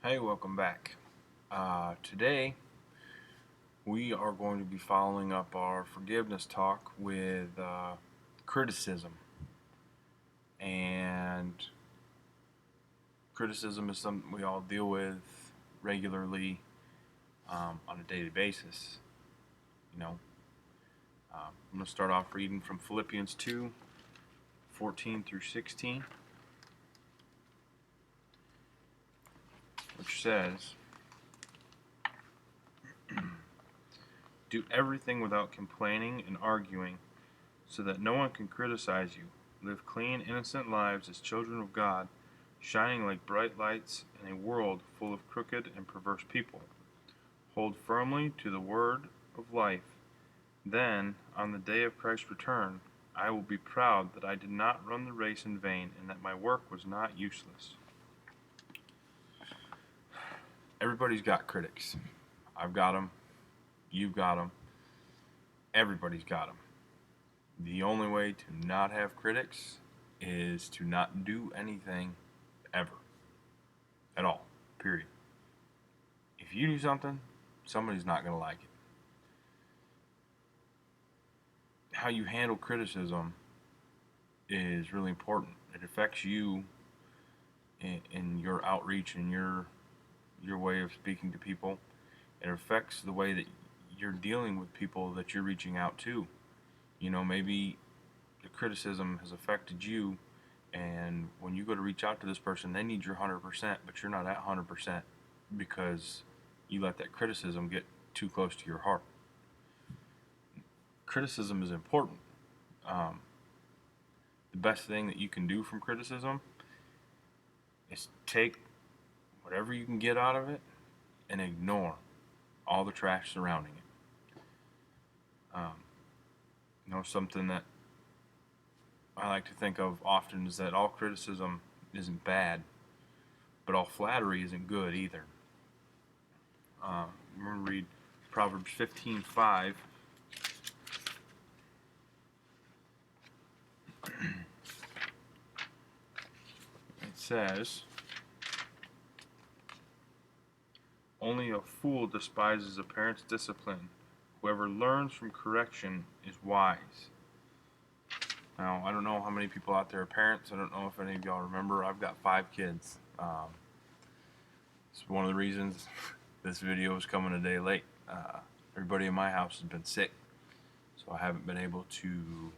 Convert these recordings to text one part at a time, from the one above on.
Hey, welcome back. Today we are going to be following up our forgiveness talk with criticism. And criticism is something we all deal with regularly on a daily basis. You know, I'm going to start off reading from Philippians 2:14 through 16, which says, "Do everything without complaining and arguing, so that no one can criticize you. Live clean, innocent lives as children of God, shining like bright lights in a world full of crooked and perverse people. Hold firmly to the word of life. Then, on the day of Christ's return, I will be proud that I did not run the race in vain and that my work was not useless." Everybody's got critics. I've got them. You've got them. Everybody's got them. The only way to not have critics is to not do anything ever. At all. Period. If you do something, somebody's not going to like it. How you handle criticism is really important. It affects you in your outreach and your way of speaking to people. It affects the way that you're dealing with people that you're reaching out to. Maybe the criticism has affected you, and when you go to reach out to this person, they need your 100%, but you're not at 100% because you let that criticism get too close to your heart. Criticism is important. The best thing that you can do from criticism is take whatever you can get out of it and ignore all the trash surrounding it. Something that I like to think of often is that all criticism isn't bad, but all flattery isn't good either. I'm going to read Proverbs 15:5. It says, "Only a fool despises a parent's discipline. Whoever learns from correction is wise." Now, I don't know how many people out there are parents. I don't know if any of y'all remember. I've got 5 kids. It's one of the reasons this video is coming a day late. Everybody in my house has been sick, so I haven't been able to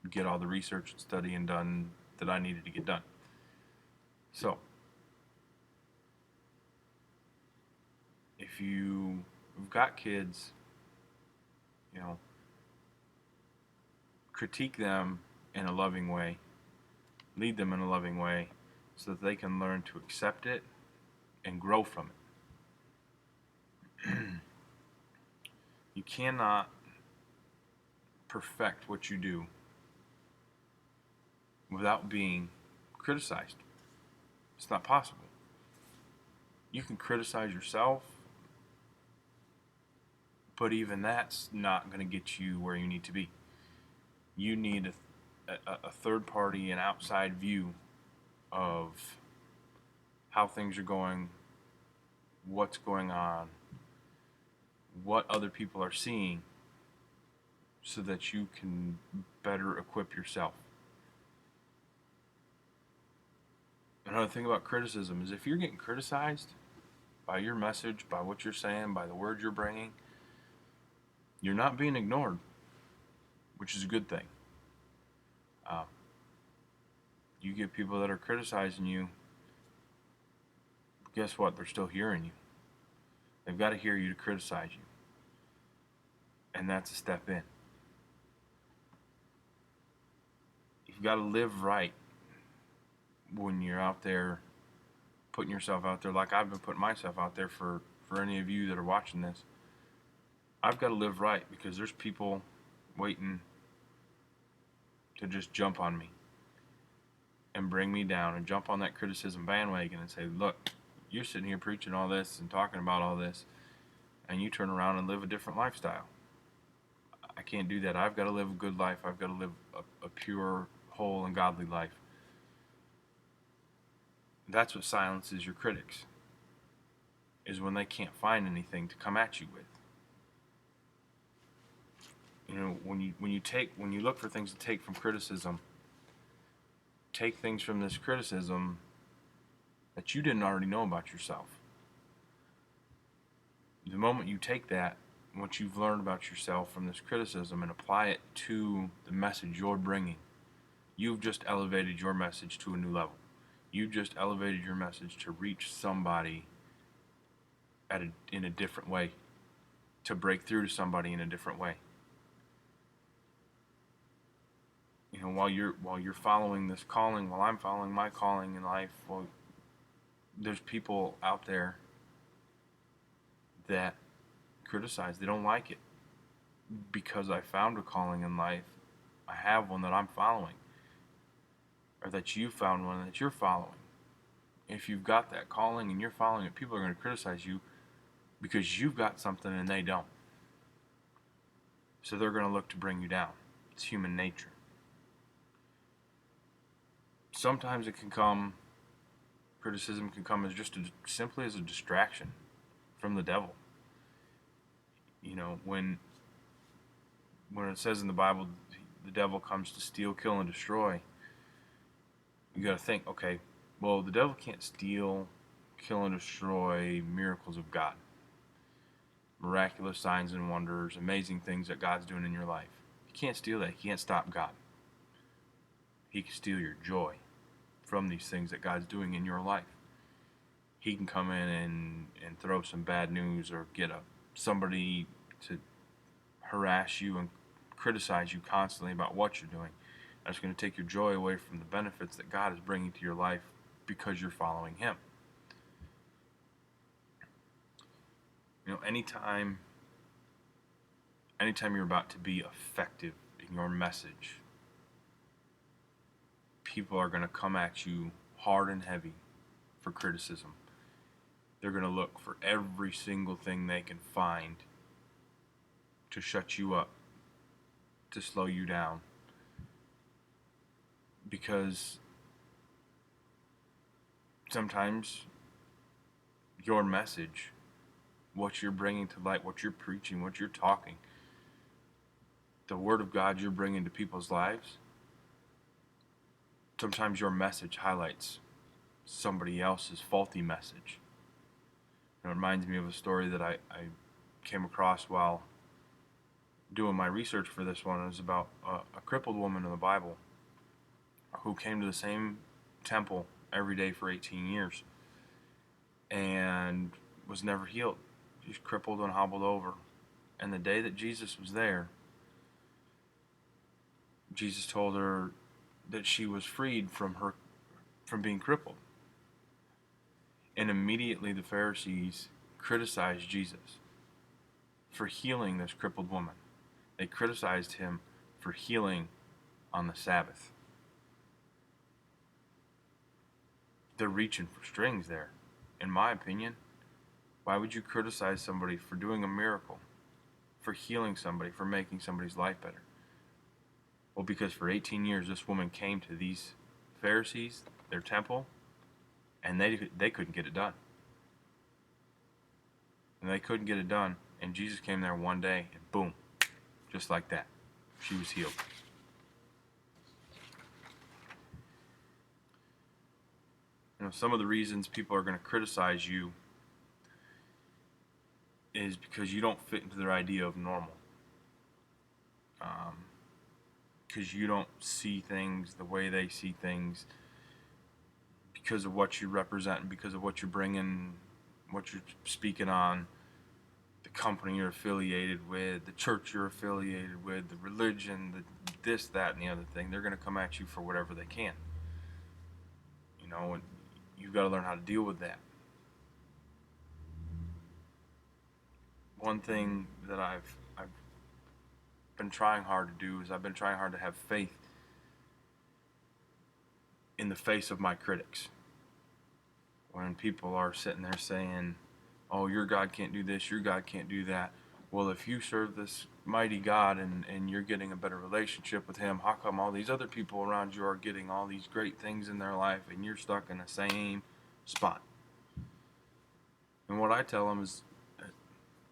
get all the research and studying done that I needed to get done. So, if you've got kids, critique them in a loving way, lead them in a loving way, so that they can learn to accept it and grow from it. You cannot perfect what you do without being criticized. It's not possible. You can criticize yourself, but even that's not going to get you where you need to be. You need a third party, an outside view of how things are going, what's going on, what other people are seeing, so that you can better equip yourself. Another thing about criticism is if you're getting criticized by your message, by what you're saying, by the words you're bringing, you're not being ignored, which is a good thing. You get people that are criticizing you, guess what? They're still hearing you. They've got to hear you to criticize you. And that's a step in. You've got to live right when you're out there putting yourself out there, like I've been putting myself out there for any of you that are watching this. I've got to live right because there's people waiting to just jump on me and bring me down and jump on that criticism bandwagon and say, look, you're sitting here preaching all this and talking about all this, and you turn around and live a different lifestyle. I can't do that. I've got to live a good life. I've got to live a pure, whole, and godly life. That's what silences your critics, is when they can't find anything to come at you with. You know, when you look for things to take from criticism, take things from this criticism that you didn't already know about yourself. The moment you take that, what you've learned about yourself from this criticism, and apply it to the message you're bringing, you've just elevated your message to a new level. You've just elevated your message to reach somebody in a different way, to break through to somebody in a different way. You know, while you're following this calling, while I'm following my calling in life, well, there's people out there that criticize. They don't like it because I found a calling in life. I have one that I'm following, or that you found one that you're following. If you've got that calling and you're following it, people are going to criticize you because you've got something and they don't. So they're going to look to bring you down. It's human nature. Sometimes criticism can come as simply as a distraction from the devil. You know, when it says in the Bible, the devil comes to steal, kill, and destroy, you got to think, okay, well, the devil can't steal, kill, and destroy miracles of God. Miraculous signs and wonders, amazing things that God's doing in your life. He can't steal that. He can't stop God. He can steal your joy from these things that God's doing in your life. He can come in and throw some bad news, or get somebody to harass you and criticize you constantly about what you're doing. That's going to take your joy away from the benefits that God is bringing to your life because you're following Him. You know, anytime you're about to be effective in your message, people are going to come at you hard and heavy for criticism. They're going to look for every single thing they can find to shut you up, to slow you down. Because sometimes your message, what you're bringing to light, what you're preaching, what you're talking, the Word of God you're bringing to people's lives, sometimes your message highlights somebody else's faulty message. It reminds me of a story that I came across while doing my research for this one. It was about a crippled woman in the Bible who came to the same temple every day for 18 years and was never healed. She's crippled and hobbled over. And the day that Jesus was there, Jesus told her that she was freed from being crippled. And immediately the Pharisees criticized Jesus for healing this crippled woman. They criticized him for healing on the Sabbath. They're reaching for strings there, in my opinion. Why would you criticize somebody for doing a miracle, for healing somebody, for making somebody's life better? Well, because for 18 years this woman came to these Pharisees, their temple, and they couldn't get it done. And they couldn't get it done, and Jesus came there one day, and boom, just like that, she was healed. You know, some of the reasons people are going to criticize you is because you don't fit into their idea of normal. Because you don't see things the way they see things, because of what you represent, and because of what you're bringing, what you're speaking on, the company you're affiliated with, the church you're affiliated with, the religion, this, that, and the other thing. They're going to come at you for whatever they can. You know, and you've got to learn how to deal with that. One thing that I've been trying hard to do is I've been trying hard to have faith in the face of my critics. When people are sitting there saying, oh, your God can't do this, your God can't do that. Well, if you serve this mighty God and you're getting a better relationship with Him, how come all these other people around you are getting all these great things in their life and you're stuck in the same spot. And what I tell them is,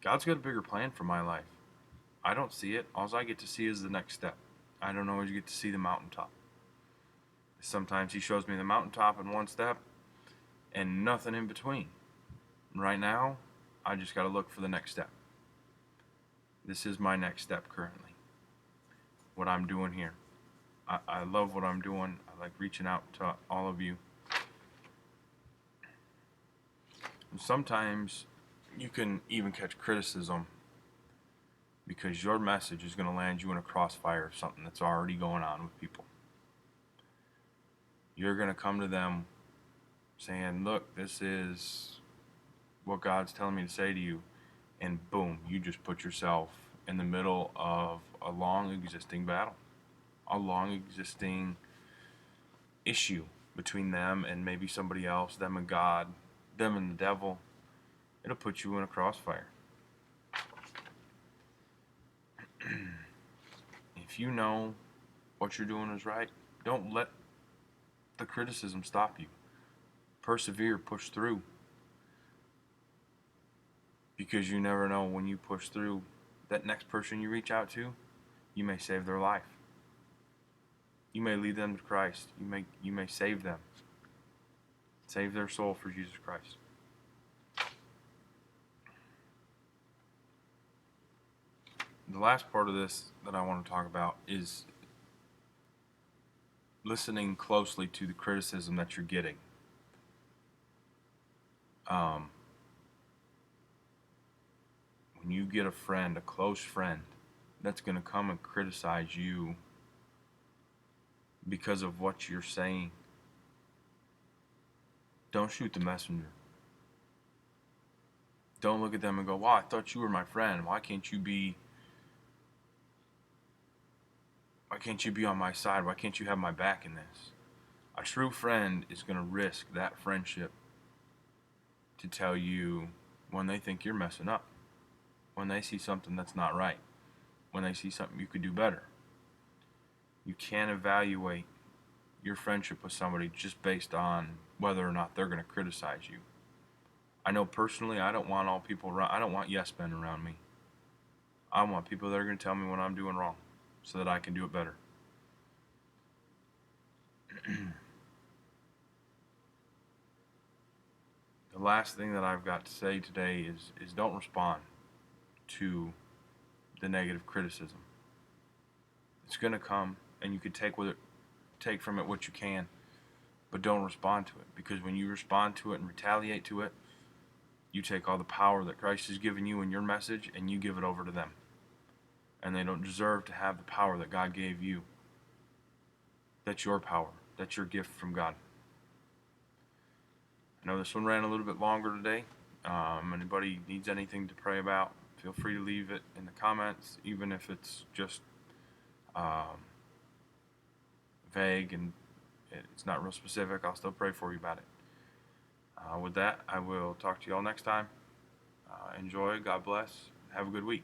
God's got a bigger plan for my life. I don't see it. All I get to see is the next step. I don't always get to see the mountaintop. Sometimes he shows me the mountaintop in one step and nothing in between. Right now, I just got to look for the next step. This is my next step currently. What I'm doing here. I love what I'm doing. I like reaching out to all of you. And sometimes you can even catch criticism because your message is going to land you in a crossfire of something that's already going on with people. You're going to come to them saying, look, this is what God's telling me to say to you. And boom, you just put yourself in the middle of a long existing battle, a long existing issue between them and maybe somebody else, them and God, them and the devil. It'll put you in a crossfire. If you know what you're doing is right, don't let the criticism stop you. Persevere, push through. Because you never know, when you push through, that next person you reach out to, you may save their life. You may lead them to Christ. You may save them. Save their soul for Jesus Christ. The last part of this that I want to talk about is listening closely to the criticism that you're getting. When you get a friend, a close friend, that's going to come and criticize you because of what you're saying, don't shoot the messenger. Don't look at them and go, wow, I thought you were my friend. Why can't you be on my side? Why can't you have my back in this? A true friend is going to risk that friendship to tell you when they think you're messing up, when they see something that's not right, when they see something you could do better. You can't evaluate your friendship with somebody just based on whether or not they're going to criticize you. I know personally, I don't want I don't want yes men around me. I want people that are going to tell me when I'm doing wrong so that I can do it better. The last thing that I've got to say today is don't respond to the negative criticism. It's going to come, and you can take from it what you can, but don't respond to it, because when you respond to it and retaliate to it, you take all the power that Christ has given you in your message and you give it over to them. And they don't deserve to have the power that God gave you. That's your power. That's your gift from God. I know this one ran a little bit longer today. Anybody needs anything to pray about, feel free to leave it in the comments, even if it's just vague and it's not real specific. I'll still pray for you about it. With that, I will talk to you all next time. Enjoy. God bless. Have a good week.